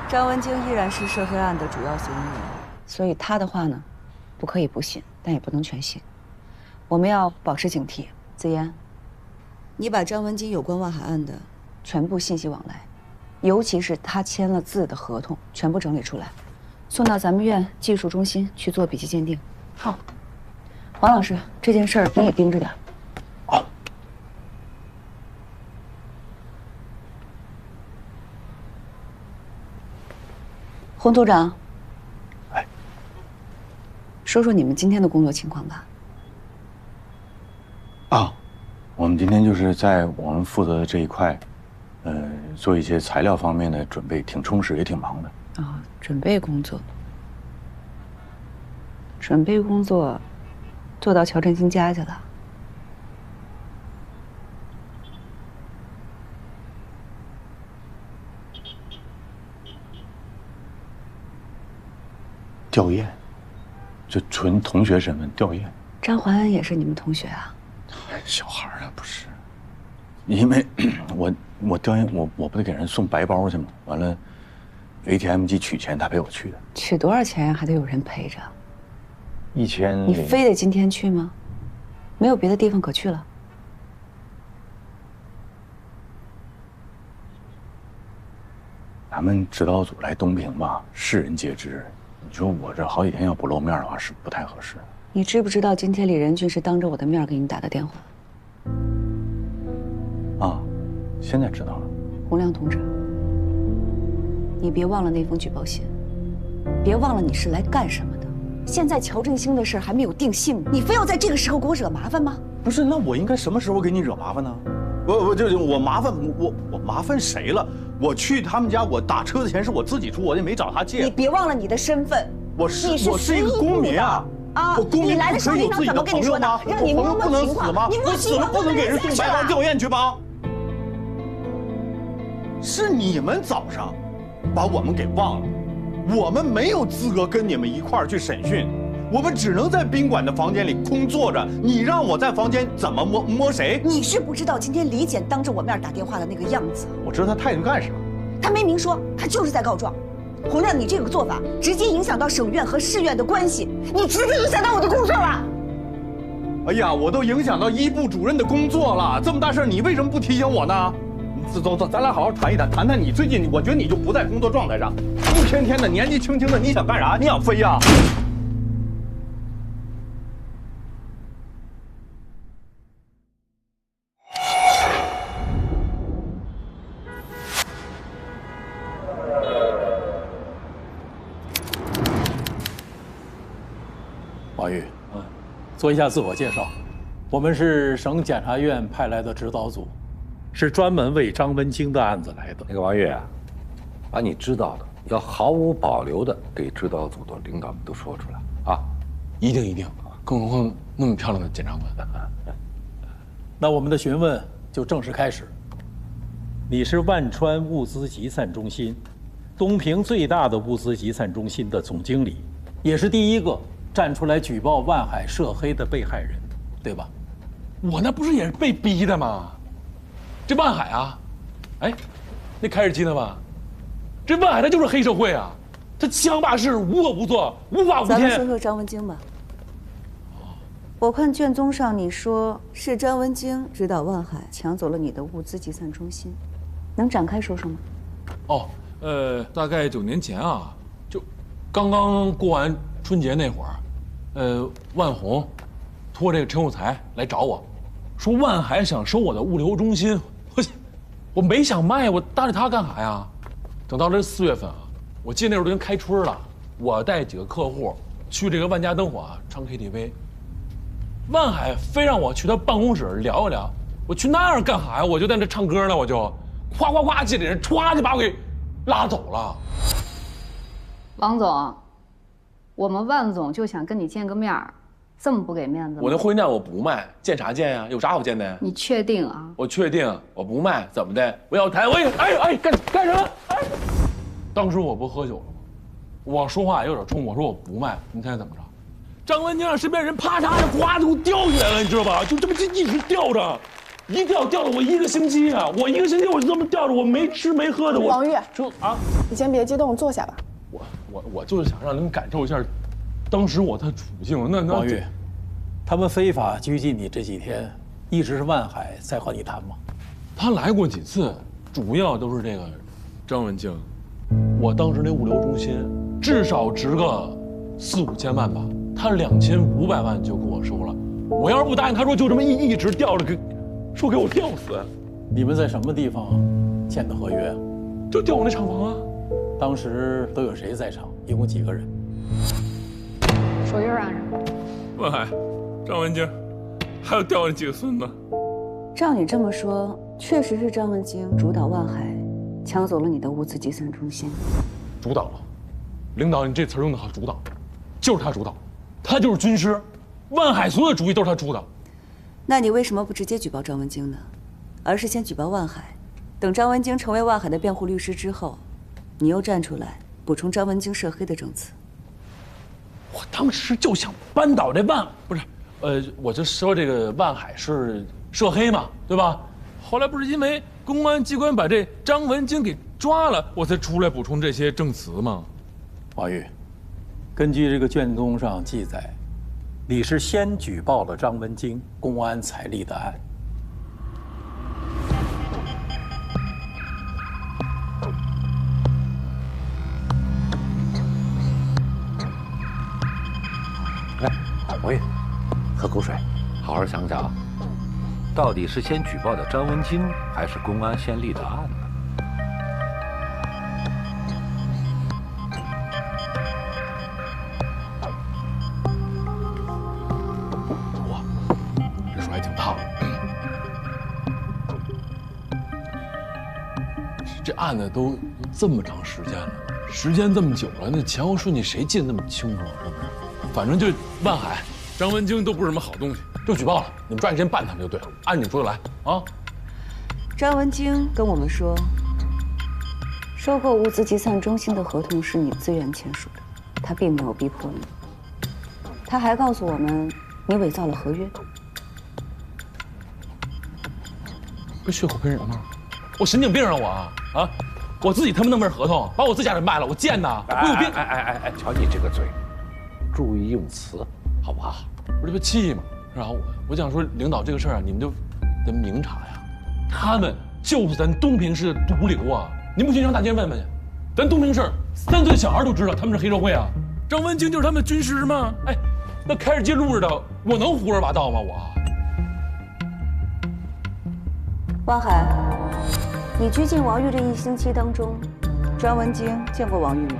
张文京依然是涉黑案的主要嫌疑人，所以他的话呢，不可以不信，但也不能全信。我们要保持警惕。子妍，你把张文京有关万海案的全部信息往来，尤其是他签了字的合同，全部整理出来，送到咱们院技术中心去做笔迹鉴定。好，王老师，这件事儿你也盯着点。好。洪组长，哎，说说你们今天的工作情况吧。啊，我们今天就是在我们负责的这一块，做一些材料方面的准备，挺充实，也挺忙的。啊，准备工作。准备工作，做到乔振兴家去了。吊唁，就纯同学身份吊唁。张怀恩也是你们同学啊？小孩啊，不是。因为我吊唁，我不得给人送白包去吗？完了 ，ATM 机取钱，他陪我去的。取多少钱呀？还得有人陪着。1000。你非得今天去吗？没有别的地方可去了？咱们指导组来东平吧，世人皆知。你说我这好几天要不露面的话，是不太合适。你知不知道今天李仁俊是当着我的面给你打的电话？啊，现在知道了。洪亮同志，你别忘了那封举报信，别忘了你是来干什么的。现在乔振兴的事还没有定性，你非要在这个时候给我惹麻烦吗？不是，那我应该什么时候给你惹麻烦呢？我麻烦我麻烦谁了？我去他们家，我打车的钱是我自己出，我也没找他借。你别忘了你的身份，我是一个公民啊！啊，我公民你来的时候领导怎么跟你说的？让你摸摸情况，你摸死了不能给人送白包吊唁去吧？是你们早上把我们给忘了，我们没有资格跟你们一块儿去审讯，我们只能在宾馆的房间里空坐着。你让我在房间怎么摸谁？你是不知道今天李检当着我面打电话的那个样子。我知道他态度干啥？他没明说，他就是在告状。洪亮，你这个做法直接影响到省院和市院的关系，你直接影响到我的工作了。哎呀，我都影响到一部主任的工作了，这么大事你为什么不提醒我呢？走，咱俩好好谈一谈，谈谈你最近，我觉得你就不在工作状态上，一天天的年纪轻轻的，你想干啥？你想飞呀？王玉，做一下自我介绍。我们是省检察院派来的指导组，是专门为张文京的案子来的。那个王玉啊，把你知道的要毫无保留的给指导组的领导们都说出来啊！一定，更何况那么漂亮的检察官。那我们的询问就正式开始。你是万川物资集散中心，东平最大的物资集散中心的总经理，也是第一个站出来举报万海涉黑的被害人，对吧？我那不是也是被逼的吗？这万海啊，哎，那凯尔基呢吧？这万海他就是黑社会啊，他枪霸市，无恶不作，无法无天。咱们说说张文京吧。我看卷宗上你说是张文京指导万海抢走了你的物资集散中心，能展开说说吗？哦，大概9年前啊，就刚刚过完春节那会儿，万红托这个陈有才来找我，说万海想收我的物流中心，我没想卖，我搭理他干啥呀？等到这4月份啊，我记得那时候都已经开春了，我带几个客户去这个万家灯火啊唱 KTV， 万海非让我去他办公室聊一聊，我去那儿干啥呀？我就在那唱歌呢，我就夸夸夸几个人歘就把我给拉走了。王总，我们万总就想跟你见个面儿，这么不给面子吗？我那婚宴我不卖，见啥见呀？有啥好见的呀？你确定啊？我确定，我不卖，怎么的？我要谈，干什么？哎，当时我不喝酒了吗？我说话也有点冲，我说我不卖，你猜怎么着？张文京让身边人啪嚓就呱就给我吊起来了，你知道吧？就这么一直吊着，一吊了我1个星期啊！我1个星期我就这么吊着，我没吃没喝的。王玉，你先别激动，坐下吧。我就是想让你们感受一下，当时我的处境。那王玉，他们非法拘禁你这几天，一直是万海在和你谈吗？他来过几次，主要都是这个张文静。我当时那物流中心至少值个4、5千万吧，他2500万就给我收了。我要是不答应，他说就这么一直吊着，说给我吊死。你们在什么地方签的合约？就吊我那厂房啊。当时都有谁在场？一共几个人？手印按上。万海、张文静，还有吊那几个孙子。照你这么说，确实是张文京主导万海抢走了你的物资集散中心。主导了，领导，你这词用得好，主导，就是他主导，他就是军师，万海所有的主意都是他出的。那你为什么不直接举报张文京呢？而是先举报万海，等张文京成为万海的辩护律师之后，你又站出来补充张文京涉黑的证词。我当时就想扳倒这不是，我就说这个万海是涉黑嘛，对吧？后来不是因为公安机关把这张文京给抓了，我才出来补充这些证词吗？王玉，根据这个卷宗上记载，你是先举报了张文京，公安才立的案。王玉，喝口水，好好想想啊，到底是先举报的张文京，还是公安先立的案呢？哇，这水还挺烫。这案子都这么长时间了，时间这么久了，那前后顺序谁记得那么清楚？是不是？反正就万海、张文京都不是什么好东西，就举报了，你们抓紧时间办他们就对了，按你们说的来啊。张文京跟我们说，收购物资集散中心的合同是你自愿签署的，他并没有逼迫你。他还告诉我们，你伪造了合约。不血口喷人吗？我神经病啊我啊！我自己他妈弄份合同，把我自家人卖了，我贱呐！我有病！哎，瞧你这个嘴，注意用词，好不好？我这不气吗？是吧？我想说，领导这个事儿啊，你们就得明察呀。他们就是咱东平市的毒瘤啊！您不信上大街问问去，咱东平市3岁小孩都知道他们是黑社会啊。张文京就是他们的军师吗？哎，那开着街路似的，我能胡说八道吗？汪海，你拘禁王玉这1星期当中，张文京见过王玉吗？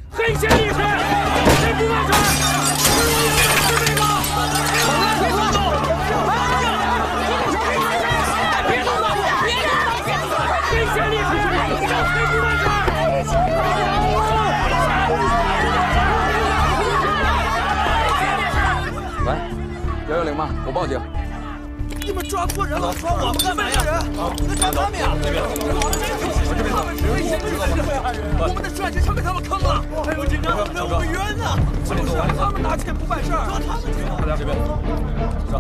黑线历史，谁不外传？是我赢的是这个。别动手！别动手！黑线历史，谁不外传？喂，110吗？我报警。你们抓错人了，抓我们干嘛呀？你们抓他们呀！这边，我这边走。我们的帅气全被他们坑了，还有警察，让我们冤呢！就是他们拿钱不办事儿，抓他们去！大家这边，上。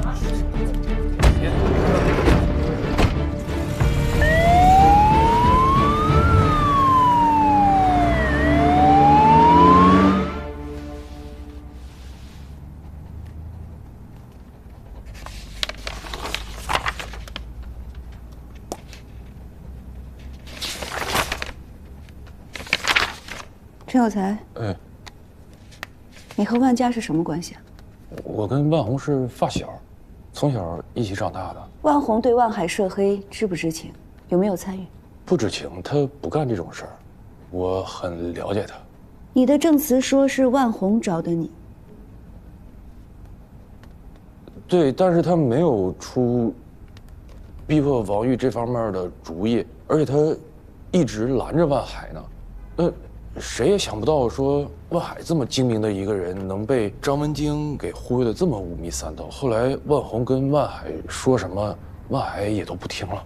陈有才，你和万家是什么关系啊？我跟万红是发小，从小一起长大的。万红对万海涉黑知不知情？有没有参与？不知情，他不干这种事儿。我很了解他。你的证词说是万红找的你。对，但是他没有出逼迫王玉这方面的主意，而且他一直拦着万海呢。谁也想不到说万海这么精明的一个人，能被张文京给忽悠得这么5迷3道。后来万红跟万海说什么，万海也都不听了。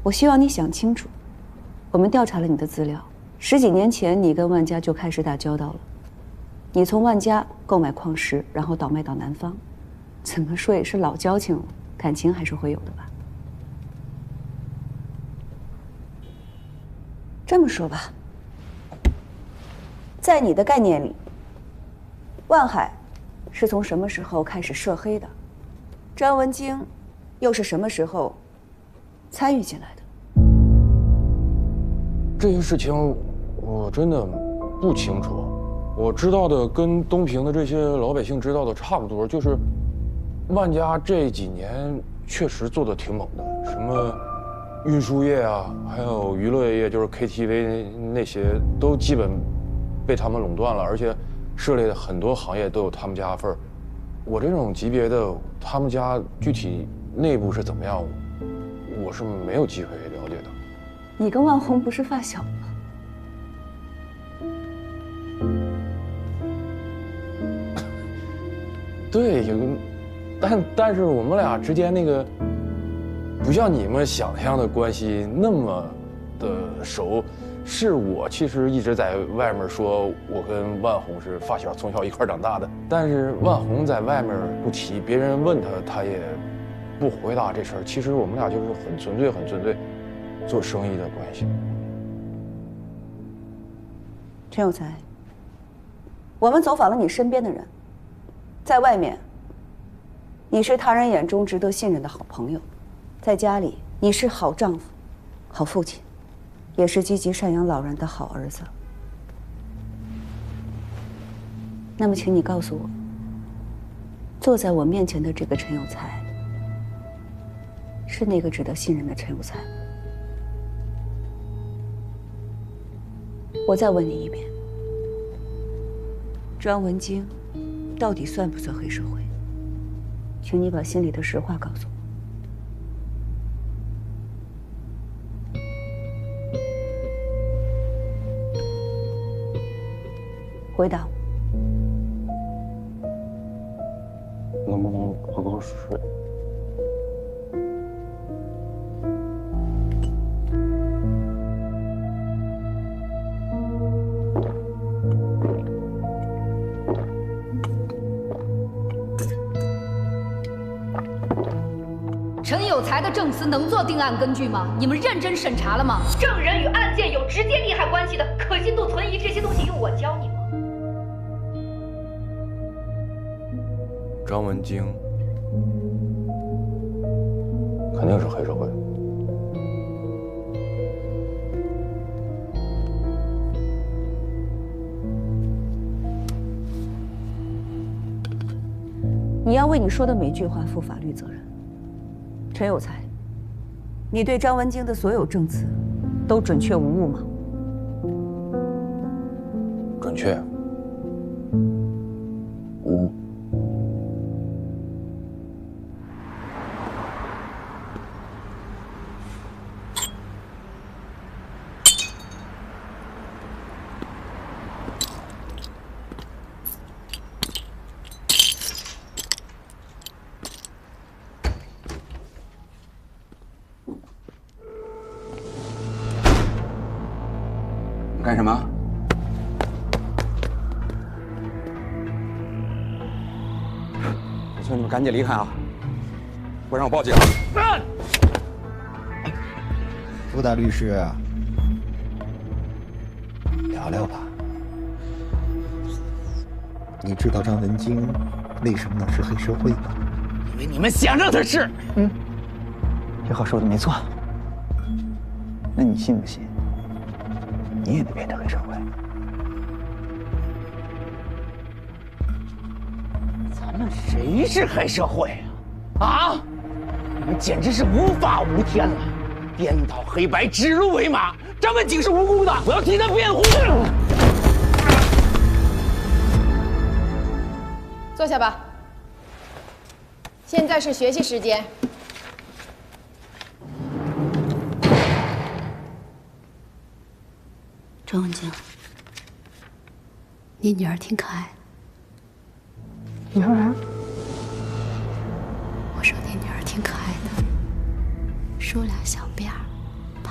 我希望你想清楚，我们调查了你的资料，10几年前你跟万家就开始打交道了。你从万家购买矿石，然后倒卖到南方，怎么说也是老交情了，感情还是会有的吧？这么说吧，在你的概念里，万海是从什么时候开始涉黑的？张文京又是什么时候参与进来的？这些事情我真的不清楚，我知道的跟东平的这些老百姓知道的差不多，就是万家这几年确实做的挺猛的，什么运输业啊，还有娱乐业，就是 KTV 那些都基本被他们垄断了，而且涉猎的很多行业都有他们家份儿。我这种级别的，他们家具体内部是怎么样，我是没有机会了解的。你跟万红不是发小吗？对，有个，但是我们俩之间那个，不像你们想象的关系那么的熟。是我其实一直在外面说，我跟万红是发小，从小一块长大的。但是万红在外面不提，别人问他，他也不回答这事儿。其实我们俩就是很纯粹做生意的关系。陈有才，我们走访了你身边的人，在外面，你是他人眼中值得信任的好朋友；在家里，你是好丈夫、好父亲。也是积极赡养老人的好儿子。那么，请你告诉我，坐在我面前的这个陈有才，是那个值得信任的陈有才？我再问你一遍，庄文京到底算不算黑社会？请你把心里的实话告诉我。回答我。能不能喝口水？陈有才的证词能做定案根据吗？你们认真审查了吗？证人与案件有直接利害关系的，可信度、存疑这些东西用我教你吗？张文京肯定是黑社会。你要为你说的每句话负法律责任。陈有才，你对张文京的所有证词都准确无误吗？准确。无误。干什么？我劝你们赶紧离开啊，不然我报警。傅大律师，聊聊吧。你知道张文京为什么能是黑社会吗？因为你们想让他是。这话说的没错。那你信不信？你也得变成黑社会。咱们谁是黑社会啊？啊！你们简直是无法无天了，颠倒黑白，指鹿为马。张文京是无辜的，我要替他辩护。坐下吧。现在是学习时间。张文京，你女儿挺可爱的。你说啥？我说你女儿挺可爱的，梳俩小辫儿，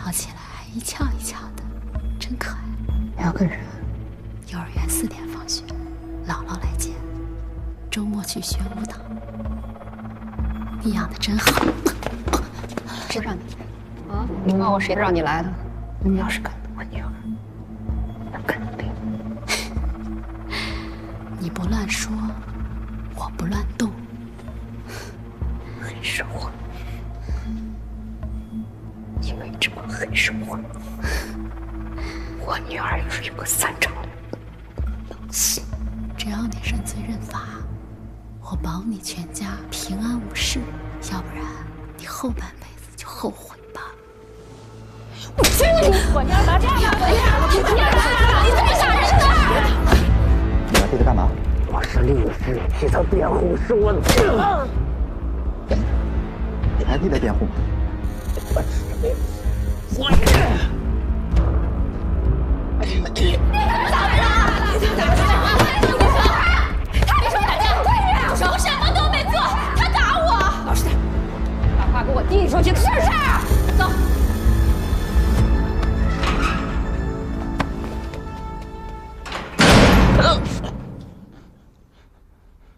跑起来一翘一翘的，真可爱。要个人。幼儿园4点放学，姥姥来接。周末去学舞蹈。你养的真好。谁让你？啊？你问我谁让你来的？你要是敢动我女儿，那肯定。你不乱说，我不乱动。黑社会，因为这个黑社会，我女儿要是有个3长两短，能死。只要你认罪认罚，我保你全家平安无事。要不然，你后半辈子就后悔吧。我去你！我要打架了！你这么吓人的！你来这里干嘛？我是律师，替他辩护是我的责任。你还替他辩护？我你打人！他为什么打架？我什么都没做，他打我！老实点，把话给我递出去，是不是？走。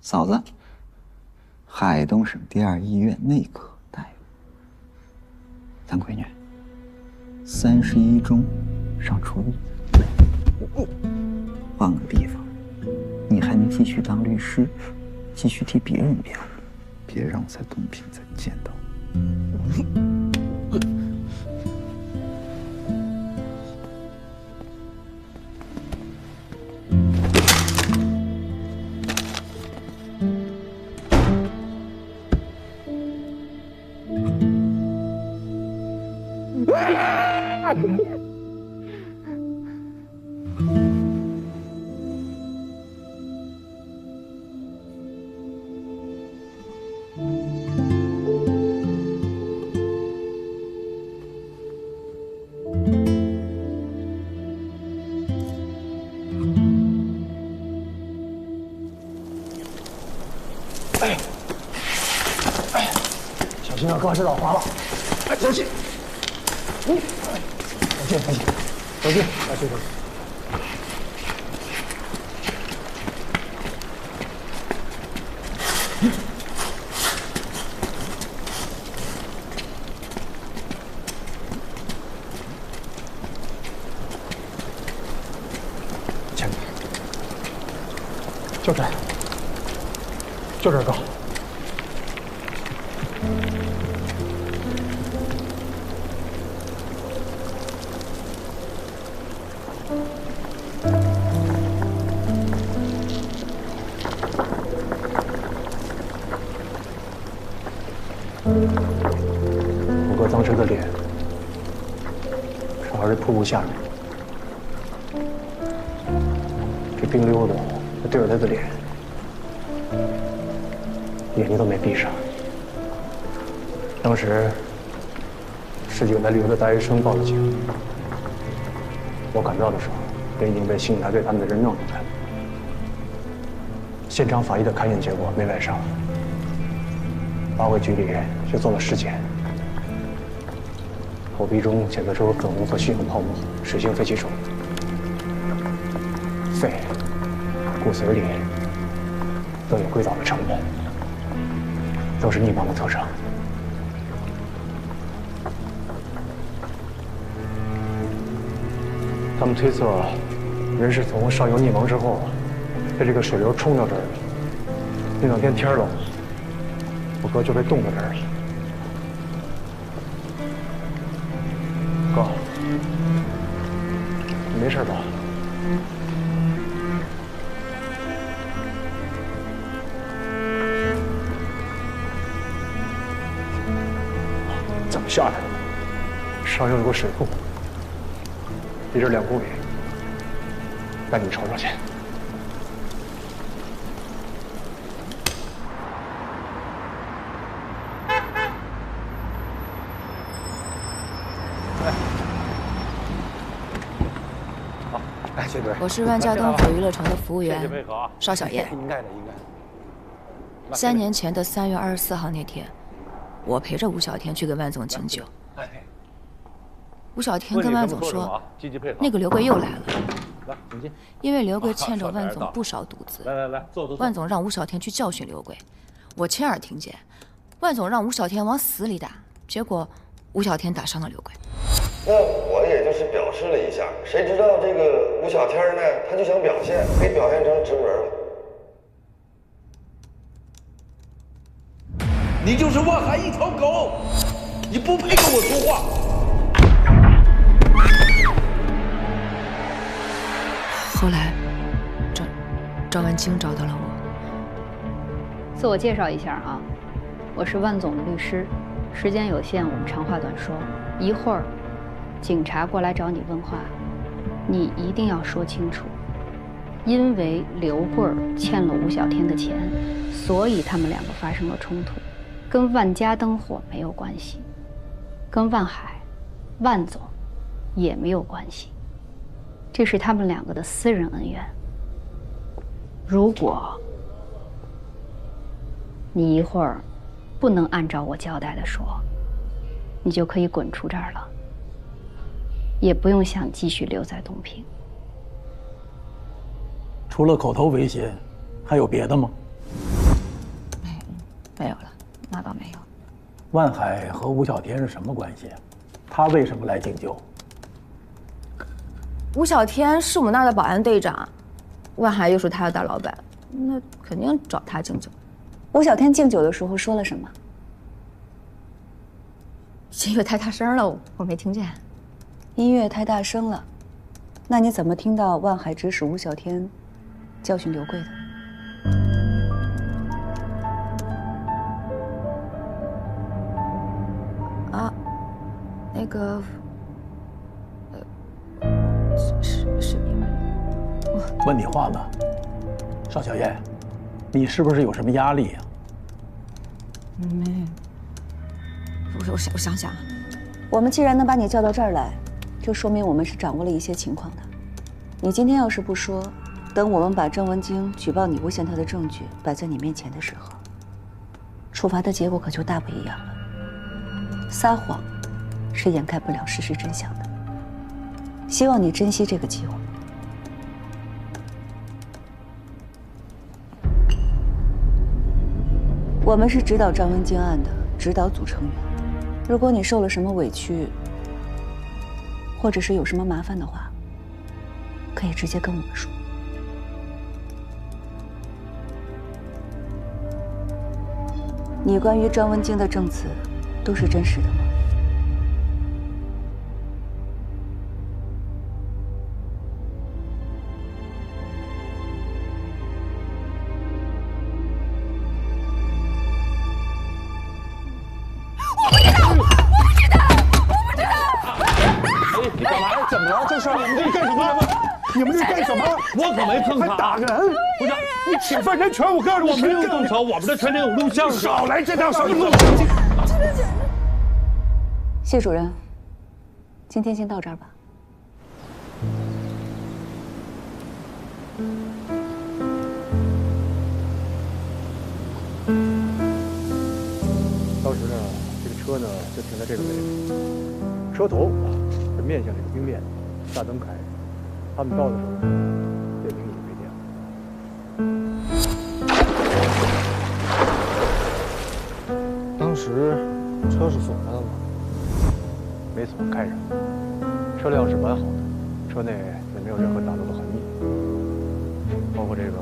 嫂子，海东省第2医院内科大夫，咱闺女31中上初一，换个地方，你还能继续当律师，继续替别人辩护，别让我在东平再见到你。小心啊，胳肢老滑了。哎，小心！小心，小心，小心！来，这个。前面，就这，就这儿高。我哥当时的脸正好是瀑布下面，这冰溜子对着他的脸，眼睛都没闭上。当时市警在旅游的大学生报了警，我赶到的时候，人已经被刑警大队他们的人弄出来了。现场法医的勘验结果没外伤，发回局里去做了尸检，口鼻中检测出粉红色血红泡沫，水性肺气肿，肺、骨髓里都有硅藻的成分，都是溺亡的特征。他们推测，人是从上游溺亡之后，被这个水流冲到这儿了。那2天天冷，我哥就被冻在这儿了。哥，你没事吧？怎么下来的？上游有个水库。离这2公里，带你瞅瞅去。好，哎，谢队。我是万家灯火娱乐城的服务员邵小燕。应该的，应该。 3年前的3月24号那天，我陪着吴小天去给万总敬酒。吴小天跟万总说，那个刘贵又来了。来，请进。因为刘贵欠着万总不少赌资。来，坐。万总让吴小天去教训刘贵，我亲耳听见，万总让吴小天往死里打，结果吴小天打伤了刘贵。那我也就是表示了一下，谁知道这个吴小天呢，他就想表现，给表现成直门了。你就是万海一条狗，你不配跟我说话。后来，赵文京找到了我。自我介绍一下啊，我是万总的律师。时间有限，我们长话短说。一会儿，警察过来找你问话，你一定要说清楚。因为刘贵欠了吴小天的钱，所以他们两个发生了冲突，跟万家灯火没有关系，跟万海、万总也没有关系。这是他们两个的私人恩怨。如果你一会儿不能按照我交代的说，你就可以滚出这儿了，也不用想继续留在东平。除了口头威胁，还有别的吗？没有了，那倒没有。万海和吴小天是什么关系？他为什么来敬酒？吴小天是我们那儿的保安队长，万海又是他的大老板，那肯定找他敬酒。吴小天敬酒的时候说了什么？音乐太大声了，我没听见。音乐太大声了，那你怎么听到万海指使吴小天教训刘贵的？啊，那个，是因为我问你话了，邵小燕，你是不是有什么压力呀？没，我想想，我们既然能把你叫到这儿来，就说明我们是掌握了一些情况的。你今天要是不说，等我们把郑文京举报你诬陷他的证据摆在你面前的时候，处罚的结果可就大不一样了。撒谎是掩盖不了事实真相的。希望你珍惜这个机会。我们是指导张文京案的指导组成员，如果你受了什么委屈，或者是有什么麻烦的话，可以直接跟我们说。你关于张文京的证词都是真实的吗？你干嘛呀？怎么了？这事你们这干什么？你们这干什么？我可没碰他，还打人！不是你侵犯人权，我告诉你，我没有动手，我们这全程有录像。少来这套手段！谢主任，今天先到这儿吧。当时呢，这个车呢就停在这个位置，车头啊是面向这个冰面，大灯开着。他们到的时候呢，电瓶已经没电了。当时车是锁着的吗？没锁，开着。车辆是完好的，车内也没有任何打斗的痕迹，包括这个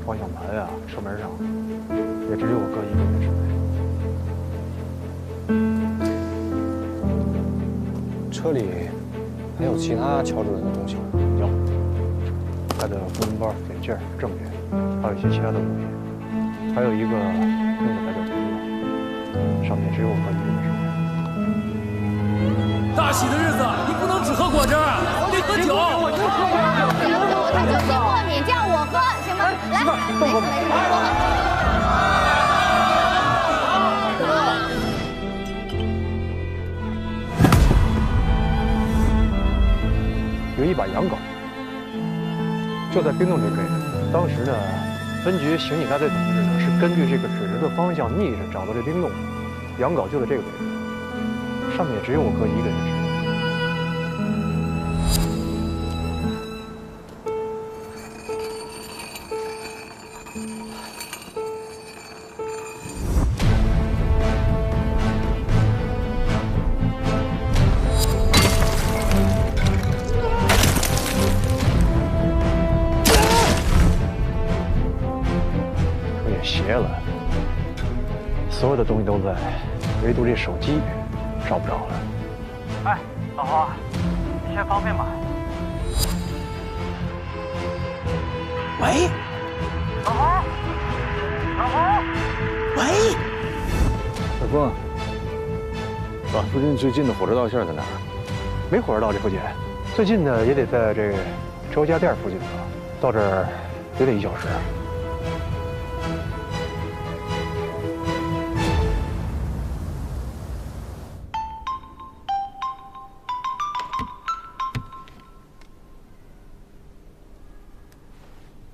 方向盘啊、车门上，也只有我哥一个人是。车里还有其他乔主任的东西吗？有，他的公文包、眼镜、证件，还有一些其他的物品，还有一个空的白酒瓶子，上面只有我哥一个人是。大喜的日子，你不能只喝果汁，得喝酒。我就喝他酒精过敏，这样我喝行吗？来，没事，我喝。有一把洋镐，就在冰洞这个位置。当时呢，分局刑警大队同志呢是根据这个指着的方向逆着找到这冰洞，洋镐就在这个位置，上面也只有我哥一个人知道。的东西都在，唯独这手机找不着了。哎，老侯，你现在方便吗？喂，老侯，老侯，喂，小峰，附近最近的火车道线在哪儿？没火车道这附近，最近的也得在这个周家店附近吧，到这儿也得1小时。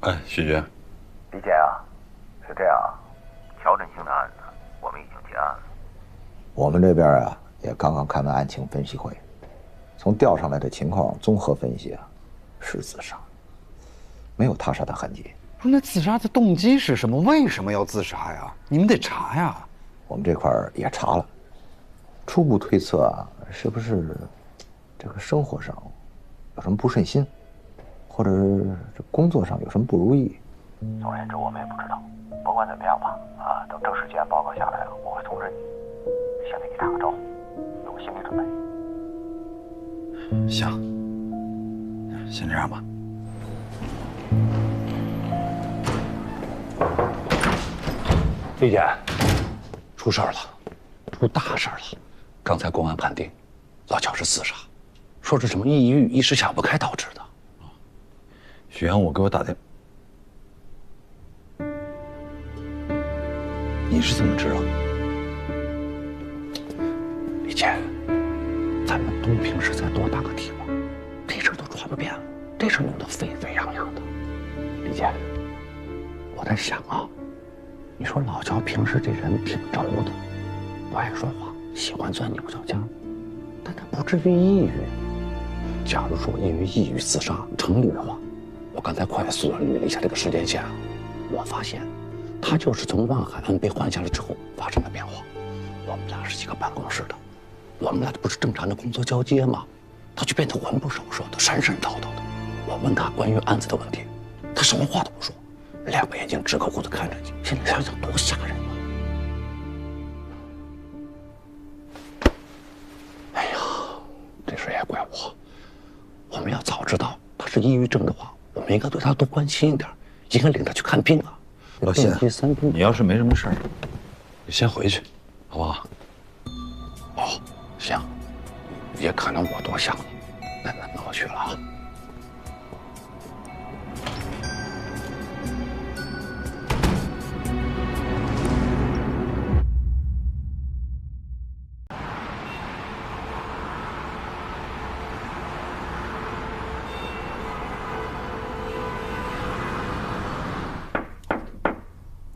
哎，许军，李姐啊，是这样，乔振兴的案子我们已经结案了。我们这边啊，也刚刚开完案情分析会，从调上来的情况综合分析啊，是自杀，没有他杀的痕迹。那自杀的动机是什么？为什么要自杀呀？你们得查呀。我们这块儿也查了，初步推测啊，是不是这个生活上有什么不顺心？或者这工作上有什么不如意？总而言之，我们也不知道。甭管怎么样吧，等正式结案报告下来，我会通知你。先给你打个招呼，有个心理准备。行，先这样吧。李姐，出事儿了，出大事儿了！刚才公安判定，老乔是自杀，说是什么抑郁、一时想不开导致的。许阳，我给我打电，你是怎么知道？李姐，咱们东平是在多大个地方，这事儿都传遍了，这事儿弄得沸沸扬扬的。李姐，我在想啊，你说老乔平时这人挺轴的，不爱说话，喜欢钻牛角尖，但他不至于抑郁。假如说因为抑郁自杀成立的话，我刚才快速的捋了一下这个时间线啊，我发现他就是从万海案被换下来之后发生了变化。我们俩是一个办公室的，我们俩不是正常的工作交接吗？他就变得魂不守舍的，神神叨叨的。我问他关于案子的问题，他什么话都不说，两个眼睛直勾勾的看着你。现在想想多吓人啊！哎呀，这事也怪我。我们要早知道他是抑郁症的话，我们应该对他多关心一点，应该领他去看病啊。老谢，你要是没什么事儿，你先回去，好不好？哦，行，也可能我多想你，那我去了啊。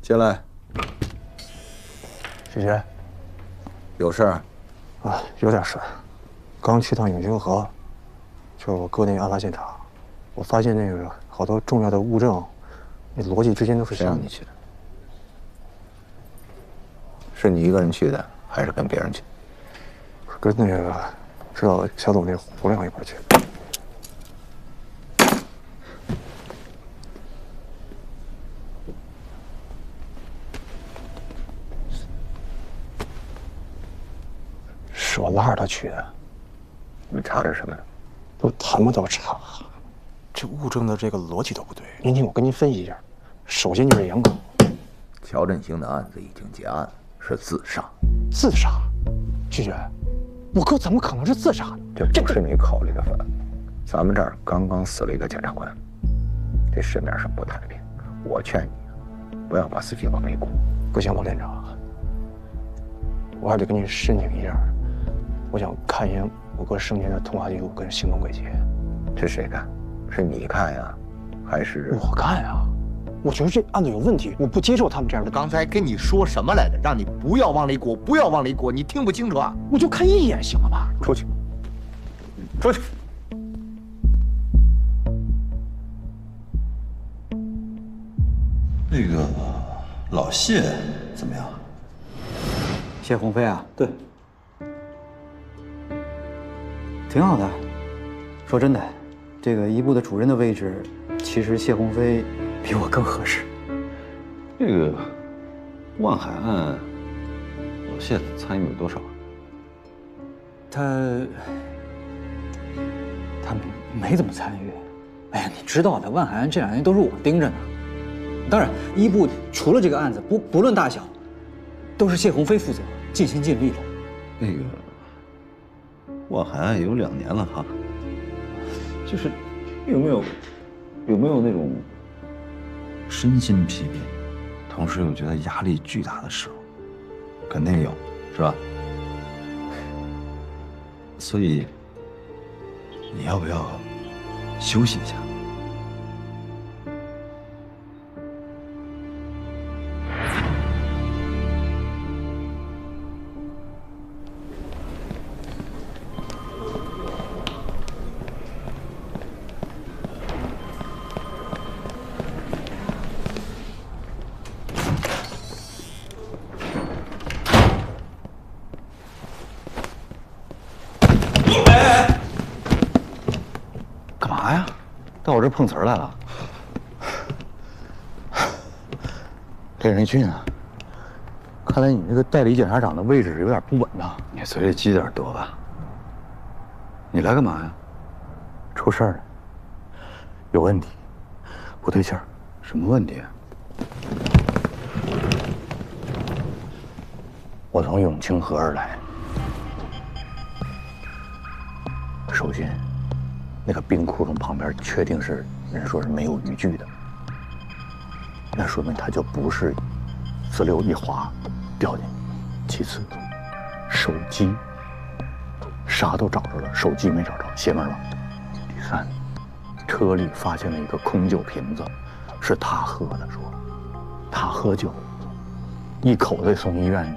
进来。许杰，有事儿？啊，有点事儿。刚去趟永清河，就是我哥那个案发现场，我发现那个好多重要的物证，那逻辑之间都是谁让你去的？是你一个人去的，还是跟别人去？跟那个知道小董那胡亮一块去。是我拉着他去的。你们查的什么呀？都谈不到查，这物证的这个逻辑都不对。您听我跟您分析一下，首先就是杨狗，乔振兴的案子已经结案，是自杀。自杀？菊菊，我哥怎么可能是自杀呢？这不是你考虑的范围。咱们这儿刚刚死了一个检察官，这市面上不太平。我劝你，不要把自己往里鼓。不行，王连长，我还得跟你申请一下，我想看一眼我哥生前的通话记录跟行动轨迹。这谁干？是你干呀，还是我干呀？我觉得这案子有问题，我不接受他们这样的。刚才跟你说什么来着？让你不要往里鼓，不要往里鼓，你听不清楚啊？我就看一眼行了吧？出去，出去。那个老谢怎么样？谢鸿飞啊？对，挺好的。说真的，这个一部的主任的位置，其实谢鸿飞比我更合适。这个万海案谢参与了多少？他没怎么参与。哎呀，你知道的，万海安这2年都是我盯着呢。当然，一部除了这个案子，不论大小，都是谢鸿飞负责，尽心尽力的。那个万海安也有2年了哈，就是有没有那种身心疲惫，同时又觉得压力巨大的时候？肯定有，是吧？所以你要不要休息一下？到我这碰瓷儿来了，这任俊啊，看来你这个代理检察长的位置有点不稳呐。你嘴里积点多吧。你来干嘛呀？出事儿了，有问题，不对劲儿。什么问题啊？我从永清河而来，首先。那个冰窟窿旁边确定是人说是没有渔具的，那说明他就不是自溜一滑掉进去。其次，手机啥都找着了，手机没找着，邪门了。第三，车里发现了一个空酒瓶子，是他喝的，说他喝酒，一口子送医院去，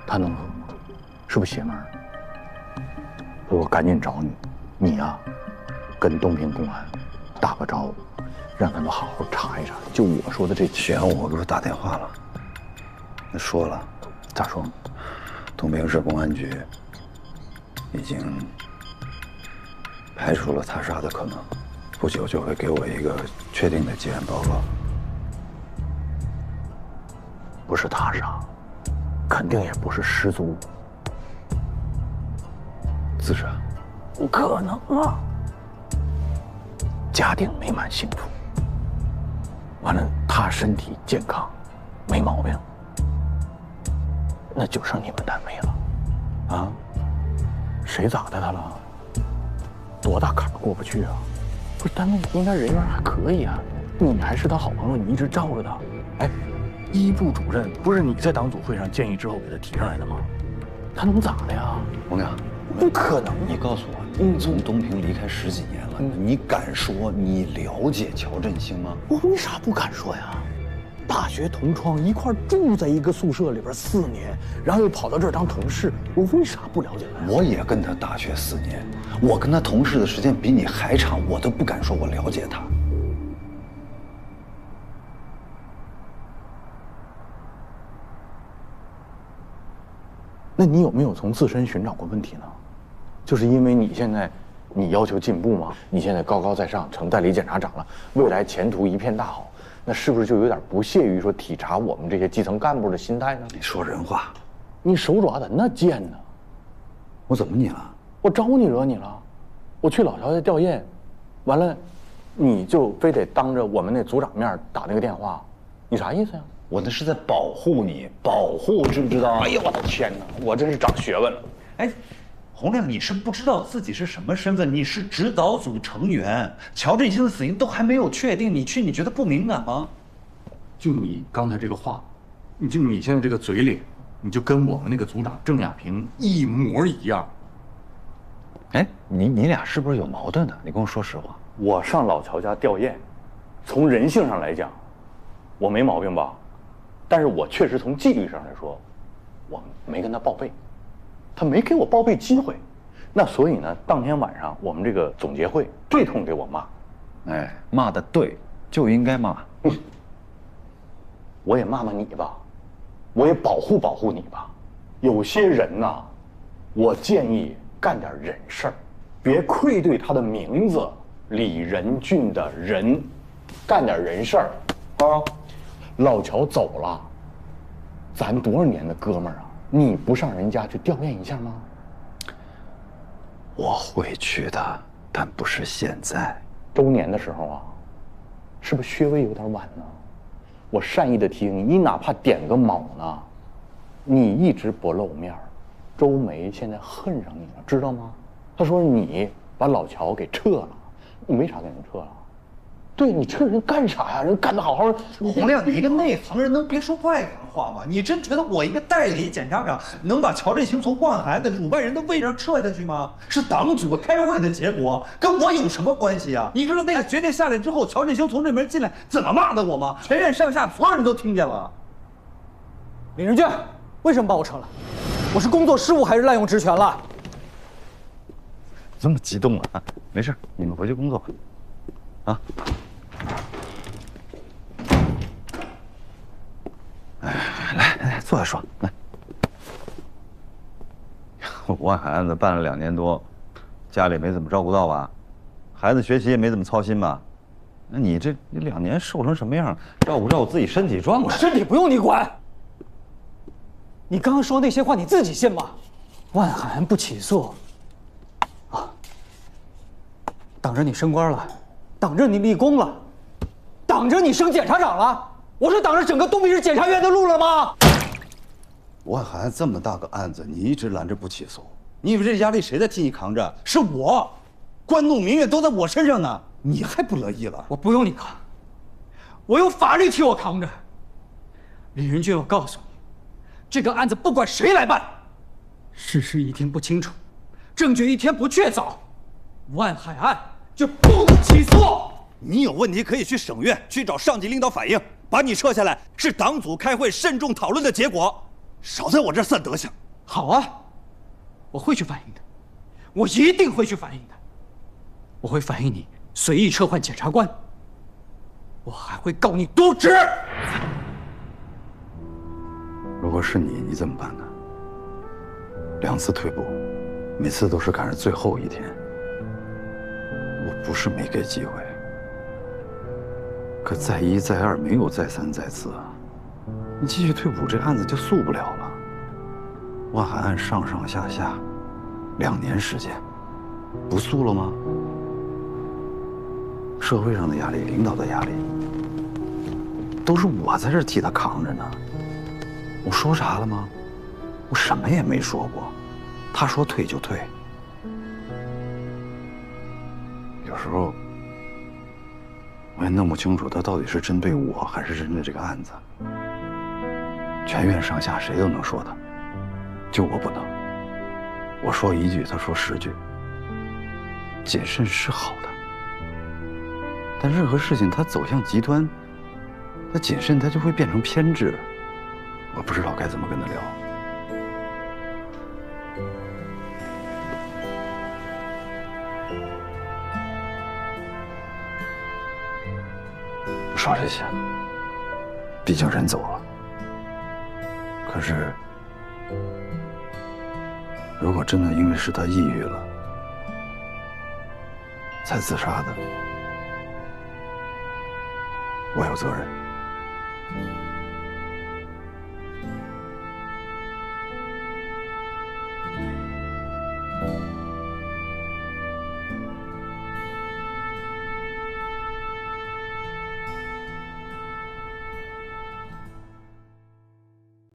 他能喝吗？是不是邪门？所以我赶紧找你。你呀，跟东平公安打个招呼，让他们好好查一查。就我说的这钱，我不是打电话了，那说了，咋说？东平市公安局已经排除了他杀的可能，不久就会给我一个确定的结案报告。不是他杀，肯定也不是失足，自杀。不可能啊！家庭美满幸福，完了他身体健康，没毛病，那就剩你们单位了，啊？谁咋的他了？多大坎儿过不去啊？不是单位应该人缘还可以啊，你还是他好朋友，你一直罩着他。哎，一部主任不是你在党组会上建议之后给他提上来的吗？他能咋的呀？红亮，不可能！你告诉我。你从东平离开10几年了，你敢说你了解乔振兴吗？我为啥不敢说呀？大学同窗，一块住在一个宿舍里边4年，然后又跑到这儿当同事，我为啥不了解他？我也跟他大学4年，我跟他同事的时间比你还长，我都不敢说我了解他。那你有没有从自身寻找过问题呢？就是因为你现在，你要求进步嘛，你现在高高在上，成代理检察长了，未来前途一片大好，那是不是就有点不屑于说体察我们这些基层干部的心态呢？你说人话，你手爪咋那贱呢？我怎么你了？我招你惹你了？我去老乔家吊唁，完了，你就非得当着我们那组长面打那个电话，你啥意思呀？我那是在保护你，保护，知不知道？哎呦我的天哪，我真是长学问了。哎。洪亮，你是不知道自己是什么身份，你是指导组成员，乔振兴的死因都还没有确定，你觉得不敏感吗？就你刚才这个话，你现在这个嘴脸，你就跟我们那个组长郑亚平一模一样。哎，你俩是不是有矛盾呢？你跟我说实话。我上老乔家吊唁，从人性上来讲，我没毛病吧？但是我确实从纪律上来说，我没跟他报备。他没给我报备机会，那所以呢，当天晚上我们这个总结会对痛给我骂，哎，骂的对，就应该骂。我也骂骂你吧，我也保护保护你吧。有些人呐，我建议干点人事儿，别愧对他的名字李仁俊的仁，干点人事儿啊。老乔走了，咱多少年的哥们儿啊！你不上人家去吊唁一下吗？我会去的，但不是现在。周年的时候啊，是不是稍微有点晚呢？我善意的提醒你，你哪怕点个卯呢，你一直不露面，周梅现在恨上你了，知道吗？他说你把老乔给撤了，你为啥给人撤了？对你撤人干啥呀？人干得好好的。洪亮，你一个内行人能别说外行话吗？你真觉得我一个代理检察长能把乔振兴从万海的鲁班人的位置上撤下去吗？是党组开会的结果，跟我有什么关系啊？你知道那个决定下来之后，乔振兴从这门进来怎么骂的我吗？全院上下所有人都听见了。李仁俊，为什么把我撤了？我是工作失误还是滥用职权了？这么激动啊？没事，你们回去工作吧。啊！来，坐下说。来，万海案子办了2年多，家里没怎么照顾到吧？孩子学习也没怎么操心吧？那你这2年瘦成什么样？照顾自己身体状况。我身体不用你管。你刚刚说那些话你自己信吗？万海案不起诉，啊，等着你升官了。等着你立功了，等着你升检察长了，我是挡着整个东平市检察院的路了吗？万海案这么大个案子，你一直拦着不起诉，你以为这压力谁在替你扛着？是我，官弄民怨都在我身上呢，你还不乐意了？我不用你扛，我有法律替我扛着。李仁俊，我告诉你，这个案子不管谁来办，事实一天不清楚，证据一天不确凿，万海案就不能起诉。你有问题可以去省院去找上级领导反映，把你撤下来是党组开会慎重讨论的结果，少在我这算德行。好啊，我会去反映的，我一定会去反映的。我会反映你随意撤换检察官，我还会告你渎职。如果是你，你怎么办呢？2次退步，每次都是赶上最后一天。我不是没给机会，可再1再2没有再3再4啊！你继续退补，这案子就诉不了了。万海案上上下下2年时间，不诉了吗？社会上的压力，领导的压力，都是我在这替他扛着呢。我说啥了吗？我什么也没说过，他说退就退。有时候我也弄不清楚他到底是针对我还是针对这个案子。全院上下谁都能说他，就我不能。我说1句，他说10句。谨慎是好的，但任何事情它走向极端，那谨慎它就会变成偏执。我不知道该怎么跟他聊。不说这些，毕竟人走了。可是，如果真的因为是他抑郁了才自杀的，我有责任。